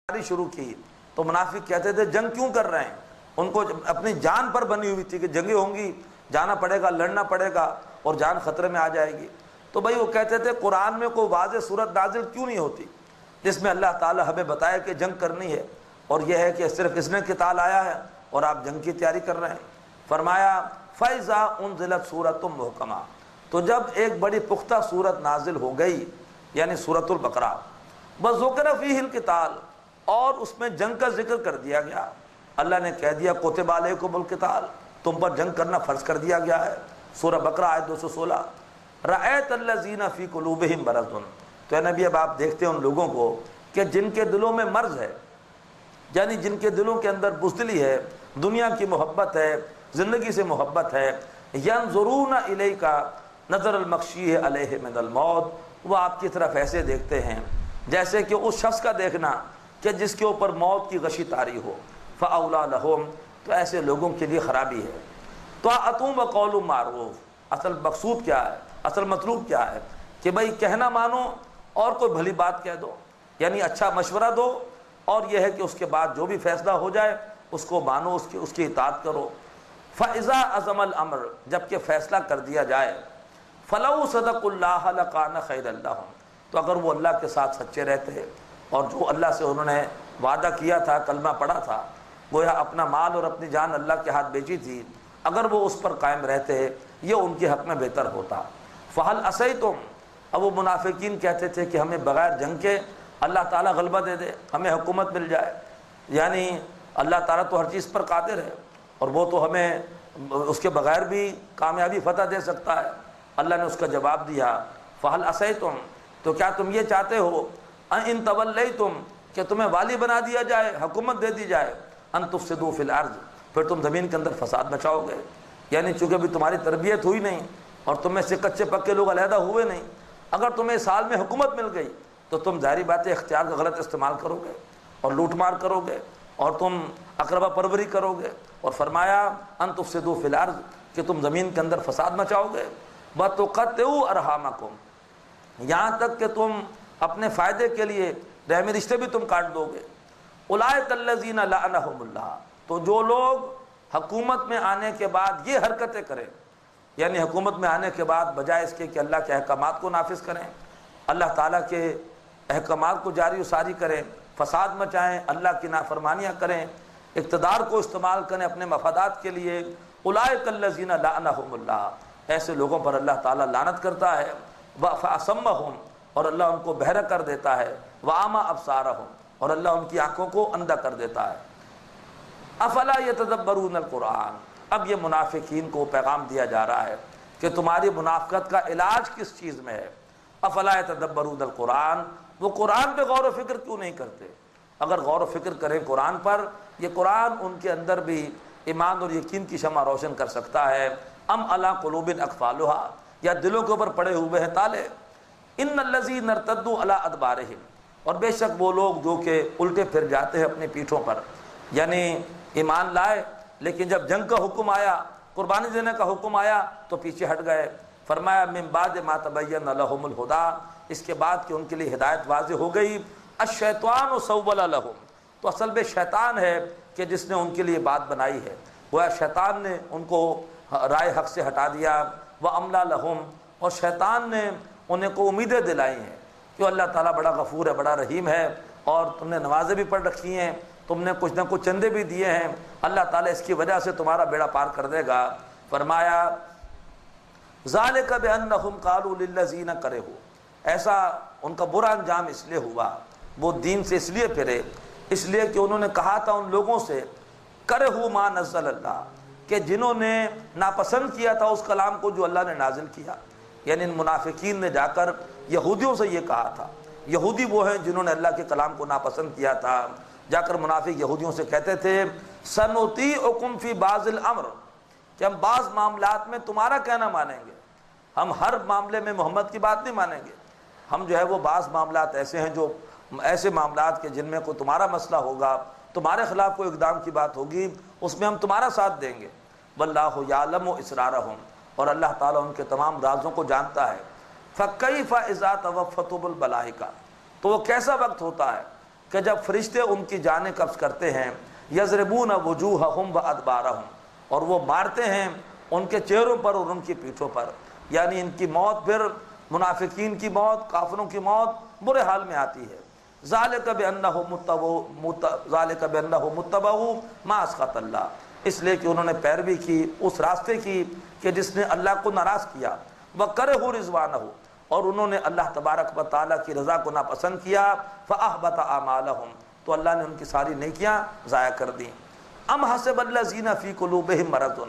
شروع کی تو منافق کہتے تھے جنگ کیوں کر رہے ہیں؟ ان کو اپنی جان پر بنی ہوئی تھی کہ جنگیں ہوں گی، جانا پڑے گا، لڑنا پڑے گا اور جان خطرے میں آ جائے گی۔ تو بھائی وہ کہتے تھے قرآن میں کوئی واضح صورت نازل کیوں نہیں ہوتی جس میں اللہ تعالی ہمیں بتائے کہ جنگ کرنی ہے، اور یہ ہے کہ صرف اس نے قتال آیا ہے اور آپ جنگ کی تیاری کر رہے ہیں۔ فرمایا فَإِذَا أُنزِلَتْ سُورَةٌ مُحْكَمَةٌ، تو جب ایک بڑی پختہ صورت نازل ہو گئی یعنی سورۃ البقرہ، وَذُكِرَ فِيهِ الْقِتَالُ، اور اس میں جنگ کا ذکر کر دیا گیا، اللہ نے کہہ دیا کُتِبَ عَلَيْكُمُ الْقِتَالُ، تم پر جنگ کرنا فرض کر دیا گیا ہے، سورہ بقرہ آیت 216۔ رَأَيْتَ الَّذِينَ فِي قُلُوبِهِمْ مَرَضٌ، تو اے نبی اب آپ دیکھتے ہیں ان لوگوں کو کہ جن کے دلوں میں مرض ہے، یعنی جن کے دلوں کے اندر بزدلی ہے، دنیا کی محبت ہے، زندگی سے محبت ہے، يَنظُرُونَ إِلَيْكَ نَظَرَ الْمَغْشِيِّ عَلَيْهِ مِنَ الْمَوْتِ، وہ آپ کی طرف ایسے دیکھتے ہیں جیسے کہ اس شخص کا دیکھنا کہ جس کے اوپر موت کی غشی طاری ہو۔ فَأَوْلَىٰ لَهُمْ، تو ایسے لوگوں کے لیے خرابی ہے۔ طَاعَةٌ وَقَوْلٌ مَعْرُوفٌ، اصل مقصود کیا ہے، اصل مطلوب کیا ہے کہ بھائی کہنا مانو اور کوئی بھلی بات کہہ دو، یعنی اچھا مشورہ دو، اور یہ ہے کہ اس کے بعد جو بھی فیصلہ ہو جائے اس کو مانو، اس کی اطاعت کرو۔ فَإِذَا عَزَمَ الْأَمْرُ، جبکہ فیصلہ کر دیا جائے، فَلَوْ صَدَقُوا اللَّهَ لَكَانَ خَيْرًا لَّهُمْ، تو اگر وہ اللہ کے ساتھ سچے رہتے اور جو اللہ سے انہوں نے وعدہ کیا تھا، کلمہ پڑھا تھا، گویا اپنا مال اور اپنی جان اللہ کے ہاتھ بیچی تھی، اگر وہ اس پر قائم رہتے یہ ان کے حق میں بہتر ہوتا۔ فَهَلْ عَصَيْتُمْ، اب وہ منافقین کہتے تھے کہ ہمیں بغیر جنگ کے اللہ تعالیٰ غلبہ دے دے، ہمیں حکومت مل جائے، یعنی اللہ تعالیٰ تو ہر چیز پر قادر ہے اور وہ تو ہمیں اس کے بغیر بھی کامیابی فتح دے سکتا ہے۔ اللہ نے اس کا جواب دیا فَهَلْ عَصَيْتُمْ، تو کیا تم یہ چاہتے ہو ان تولیتم، کہ تمہیں والی بنا دیا جائے، حکومت دے دی جائے، ان تفسدوا فی الارض، پھر تم زمین کے اندر فساد مچاؤ گے، یعنی چونکہ ابھی تمہاری تربیت ہوئی نہیں اور تم میں سے کچے پکے لوگ علیحدہ ہوئے نہیں، اگر تمہیں سال میں حکومت مل گئی تو تم ظاہری بات ہے اختیار کا غلط استعمال کرو گے اور لوٹ مار کرو گے اور تم اقربا پروری کرو گے، اور فرمایا ان تفسدوا فی الارض، کہ تم زمین کے اندر فساد مچاؤ گے، وَتُقَطِّعُوا أَرْحَامَكُمْ، یہاں تک کہ تم اپنے فائدے کے لیے رحمی رشتے بھی تم کاٹ دو گے۔ أُولَٰئِكَ الَّذِينَ لَعَنَهُمُ اللَّهُ، تو جو لوگ حکومت میں آنے کے بعد یہ حرکتیں کریں، یعنی حکومت میں آنے کے بعد بجائے اس کے کہ اللہ کے احکامات کو نافذ کریں، اللہ تعالیٰ کے احکامات کو جاری و ساری کریں، فساد مچائیں، اللہ کی نافرمانیاں کریں، اقتدار کو استعمال کریں اپنے مفادات کے لیے، أُولَٰئِكَ الَّذِينَ لَعَنَهُمُ اللَّهُ، ایسے لوگوں پر اللہ تعالیٰ لعنت کرتا ہے، فَأَصَمَّهُمْ، اور اللہ ان کو بہرا کر دیتا ہے، وَأَعْمَىٰ أَبْصَارَهُمْ، اور اللہ ان کی آنکھوں کو اندھا کر دیتا ہے۔ أَفَلَا يَتَدَبَّرُونَ الْقُرْآنَ، اب یہ منافقین کو پیغام دیا جا رہا ہے کہ تمہاری منافقت کا علاج کس چیز میں ہے۔ أَفَلَا يَتَدَبَّرُونَ الْقُرْآنَ، وہ قرآن پہ غور و فکر کیوں نہیں کرتے؟ اگر غور و فکر کریں قرآن پر، یہ قرآن ان کے اندر بھی ایمان اور یقین کی شمع روشن کر سکتا ہے۔ ام علی قلوب اقفالها، یا دلوں کے اوپر پڑے ہوئے ہیں تالے۔ ان الذین ارتدوا علی ادبارہم، اور بے شک وہ لوگ جو کہ الٹے پھر جاتے ہیں اپنی پیٹھوں پر، یعنی ایمان لائے لیکن جب جنگ کا حکم آیا، قربانی دینے کا حکم آیا تو پیچھے ہٹ گئے۔ فرمایا من بعد ما تبین لهم الہدی، اس کے بعد کہ ان کے لیے ہدایت واضح ہو گئی۔ الشیطان سول لهم، تو اصل میں شیطان ہے کہ جس نے ان کے لیے بات بنائی ہے، وہ شیطان نے ان کو رائے حق سے ہٹا دیا۔ وَأَمْلَىٰ لَهُمْ، اور شیطان نے انہیں کو امیدیں دلائی ہیں کہ اللہ تعالیٰ بڑا غفور ہے، بڑا رحیم ہے، اور تم نے نمازیں بھی پڑھ رکھی ہیں، تم نے کچھ نہ کچھ چندے بھی دیے ہیں، اللہ تعالیٰ اس کی وجہ سے تمہارا بیڑا پار کر دے گا۔ فرمایا ذَلِكَ بِأَنَّهُمْ قَالُوا لِلَّذِينَ كَرِهُوا، ایسا ان کا برا انجام اس لیے ہوا، وہ دین سے اس لیے پھرے، اس لیے کہ انہوں نے کہا تھا ان لوگوں سے کَرِهُوا مَا نَزَّلَ اللَّهُ، کہ جنہوں نے ناپسند کیا تھا اس کلام کو جو اللہ نے نازل کیا، یعنی ان منافقین نے جا کر یہودیوں سے یہ کہا تھا، یہودی وہ ہیں جنہوں نے اللہ کے کلام کو ناپسند کیا تھا، جا کر منافق یہودیوں سے کہتے تھے سَنُطِيعُكُمْ فِي بَعْضِ الْأَمْرِ، کہ ہم بعض معاملات میں تمہارا کہنا مانیں گے، ہم ہر معاملے میں محمد کی بات نہیں مانیں گے، ہم جو ہے وہ بعض معاملات ایسے ہیں جو ایسے معاملات کے جن میں کوئی تمہارا مسئلہ ہوگا، تمہارے خلاف کوئی اقدام کی بات ہوگی، اس میں ہم تمہارا ساتھ دیں گے۔ وَاللَّهُ يَعْلَمُ إِسْرَارَهُمْ، اور اللہ تعالیٰ ان کے تمام رازوں کو جانتا ہے۔ فَكَيْفَ إِذَا تَوَفَّتْهُمُ الْمَلَائِكَةُ، تو وہ کیسا وقت ہوتا ہے کہ جب فرشتے ان کی جانیں قبض کرتے ہیں یضربون وجوہہم وادبارہم، اور وہ مارتے ہیں ان کے چہروں پر اور ان کی پیٹھوں پر، یعنی ان کی موت پھر منافقین کی موت، کافروں کی موت برے حال میں آتی ہے۔ ذالک بأنہ متبعوا ما اسخط اللہ، اس لیے کہ انہوں نے پیروی کی اس راستے کی کہ جس نے اللہ کو ناراض کیا، وکرہوا رضوانہ، اور انہوں نے اللہ تبارک و تعالیٰ کی رضا کو ناپسند کیا، فأحبط اعمالہم، تو اللہ نے ان کی ساری نیکیاں ضائع کر دیں۔ ام حسب الذین فی قلوبہم مرض،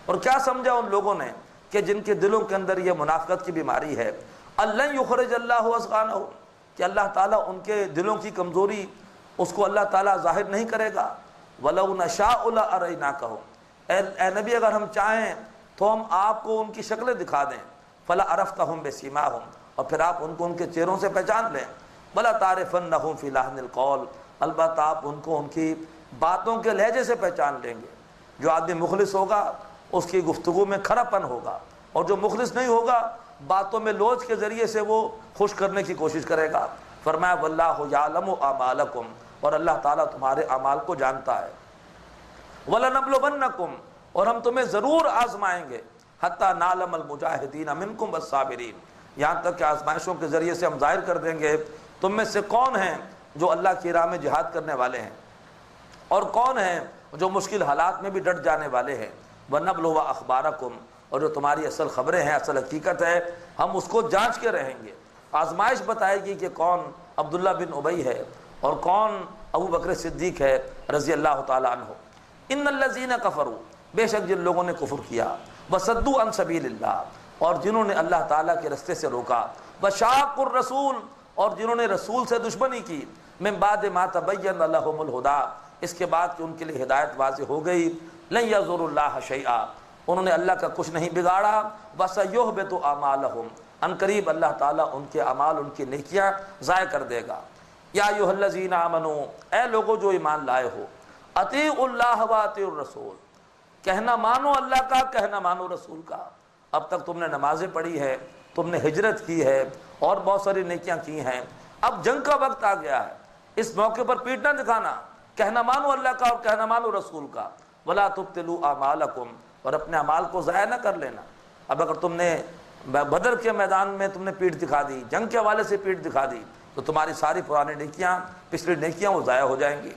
اور کیا سمجھا ان لوگوں نے کہ جن کے دلوں کے اندر یہ منافقت کی بیماری ہے، لن یخرج اللہ اضغانہم، کہ اللہ تعالیٰ ان کے دلوں کی کمزوری اس کو اللہ تعالیٰ ظاہر نہیں کرے گا۔ وَلَوْ نَشَاءُ لَأَرَيْنَاكَهُمْ، اے نبی اگر ہم چاہیں تو ہم آپ کو ان کی شکلیں دکھا دیں، فَلَعَرَفْتَهُمْ بِسِيمَاهُمْ، اور پھر آپ ان کو ان کے چہروں سے پہچان لیں، وَلَا تَعْرِفَنَّهُمْ فِي لَحْنِ الْقَوْلِ، البتہ آپ ان کو ان کی باتوں کے لہجے سے پہچان لیں گے۔ جو آدمی مخلص ہوگا اس کی گفتگو میں کھرا پن ہوگا، اور جو مخلص نہیں ہوگا باتوں میں لوچ کے ذریعے سے وہ خوش کرنے کی کوشش کرے گا۔ فرمایا واللہ یعلم اعمالکم، اور اللہ تعالیٰ تمہارے اعمال کو جانتا ہے۔ وَلَنَبْلُوَنَّکُمْ، اور ہم تمہیں ضرور آزمائیں گے، حَتَّى نَعْلَمَ الْمُجَاہِدِينَ مِنْكُمْ وَالصَّابِرِينَ، یہاں تک کہ آزمائشوں کے ذریعے سے ہم ظاہر کر دیں گے تم میں سے کون ہیں جو اللہ کی راہ میں جہاد کرنے والے ہیں، اور کون ہیں جو مشکل حالات میں بھی ڈٹ جانے والے ہیں۔ وَنَبْلُوَ أَخْبَارَكُمْ، اور جو تمہاری اصل خبریں ہیں، اصل حقیقت ہے، ہم اس کو جانچ کے رہیں گے۔ آزمائش بتائے گی کہ کون عبداللہ بن ابی ہے اور کون ابو بکر صدیق ہے رضی اللہ تعالیٰ عنہ۔ ان الذین کفروا، بے شک جن لوگوں نے کفر کیا، وصدوا عن سبیل اللہ، اور جنہوں نے اللہ تعالیٰ کے رستے سے روکا، وشاقوا الرسول، اور جنہوں نے رسول سے دشمنی کی، من بعد ما تبین لهم الہدی، اس کے بعد کہ ان کے لیے ہدایت واضح ہو گئی، لن یضروا اللہ شیئا، انہوں نے اللہ کا کچھ نہیں بگاڑا، وسیحبط اعمالہم، ان قریب اللہ تعالیٰ ان کے اعمال، ان کی نیکیاں ضائع کر دے گا۔ یا ایھا الذین آمنوا، اے لوگوں جو ایمان لائے ہو، اطیعوا اللہ واطیعوا الرسول، کہنا مانو اللہ کا، کہنا مانو رسول کا۔ اب تک تم نے نمازیں پڑھی ہے، تم نے ہجرت کی ہے اور بہت ساری نیکیاں کی ہیں، اب جنگ کا وقت آ گیا ہے، اس موقع پر پیٹ نہ دکھانا، کہنا مانو اللہ کا اور کہنا مانو رسول کا۔ ولا تبطلوا اعمالکم، اور اپنے اعمال کو ضائع نہ کر لینا۔ اب اگر تم نے بدر کے میدان میں تم نے پیٹھ دکھا دی، جنگ کے حوالے سے پیٹھ دکھا دی، تو تمہاری ساری پرانی نیکیاں، پچھلی نیکیاں وہ ضائع ہو جائیں گی۔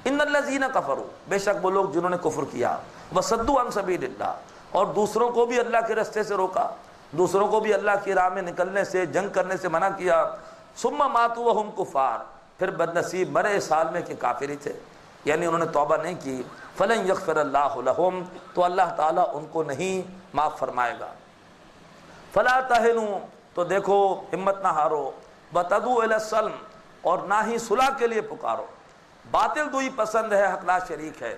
ان الذین کفروا، بے شک وہ لوگ جنہوں نے کفر کیا، وصدوا عن سبیل اللہ، اور دوسروں کو بھی اللہ کے رستے سے روکا، دوسروں کو بھی اللہ کی راہ میں نکلنے سے، جنگ کرنے سے منع کیا، ثم ماتوا وہم کفار، پھر بد نصیب مرے اس حال میں کہ کافر ہی تھے، یعنی انہوں نے توبہ نہیں کی، فلن یغفر اللہ لہم، تو اللہ تعالیٰ ان کو نہیں معاف فرمائے گا۔ فلا تہنوا، تو دیکھو ہمت نہ ہارو، وتدعوا الی السلم، اور نہ ہی صلح کے لیے پکارو۔ باطل دوئی پسند ہے، حق لا شریک ہے،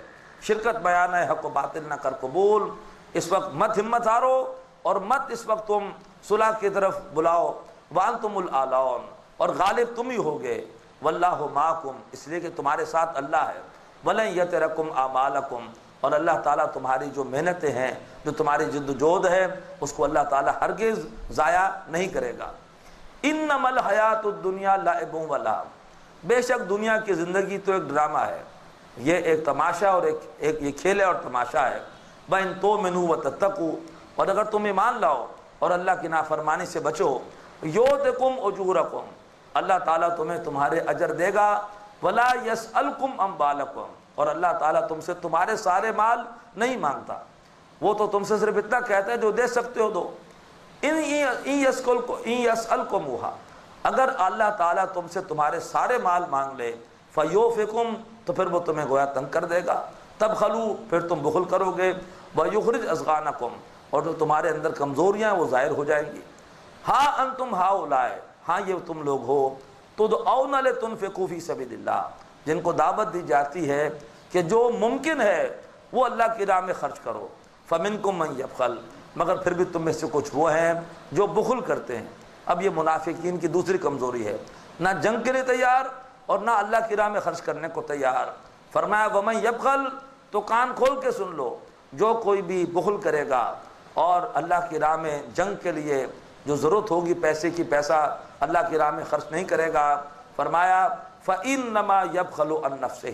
شرکت بیان ہے، حق و باطل نہ کر قبول۔ اس وقت مت ہمت ہارو، اور مت اس وقت تم صلح کی طرف بلاؤ، وانتم الاعلون، اور غالب تم ہی ہوگے، واللہ معکم، اس لیے کہ تمہارے ساتھ اللہ ہے، وَلَن یترکم اعمالکم، اور اللہ تعالیٰ تمہاری جو محنتیں ہیں، جو تمہاری جد و جہد ہے، اس کو اللہ تعالیٰ ہرگز ضائع نہیں کرے گا۔ انما الحیات الدنیا لعب و لہو، بے شک دنیا کی زندگی تو ایک ڈرامہ ہے، یہ ایک تماشا اور ایک یہ کھیل ہے اور تماشا ہے۔ وَإِن تُؤْمِنُوا وَتَتَّقُوا، اور اگر تم ایمان لاؤ اور اللہ کی نافرمانی سے بچو، یؤتکم اجورکم، اللہ تعالیٰ تمہیں تمہارے اجر دے گا، ولا یسألکم اموالکم، اور اللہ تعالیٰ تم سے تمہارے سارے مال نہیں مانگتا، وہ تو تم سے صرف اتنا کہتا ہے جو دے سکتے ہو دو۔ ان یسألکموہا، اگر اللہ تعالیٰ تم سے تمہارے سارے مال مانگ لے، فیوفکم، تو پھر وہ تمہیں گویا تنگ کر دے گا، تبخلوا، پھر تم بخل کرو گے، ویخرج اضغانکم، اور جو تمہارے اندر کمزوریاں ہیں وہ ظاہر ہو جائیں گی۔ ہاں انتم ہؤلاء، ہاں یہ تم لوگ ہو، تدعون لتنفقوا فی سبیل اللہ، جن کو دعوت دی جاتی ہے کہ جو ممکن ہے وہ اللہ کی راہ میں خرچ کرو، فمنکم من یبخل، مگر پھر بھی تم میں سے کچھ وہ ہیں جو بخل کرتے ہیں۔ اب یہ منافقین کی دوسری کمزوری ہے، نہ جنگ کے لیے تیار اور نہ اللہ کی راہ میں خرچ کرنے کو تیار۔ فرمایا ومن یبخل، تو کان کھول کے سن لو، جو کوئی بھی بخل کرے گا اور اللہ کی راہ میں جنگ کے لیے جو ضرورت ہوگی پیسے کی، پیسہ اللہ کی راہ میں خرچ نہیں کرے گا، فرمایا فَإِنَّمَا يَبْخَلُ عَن نَفْسِهِ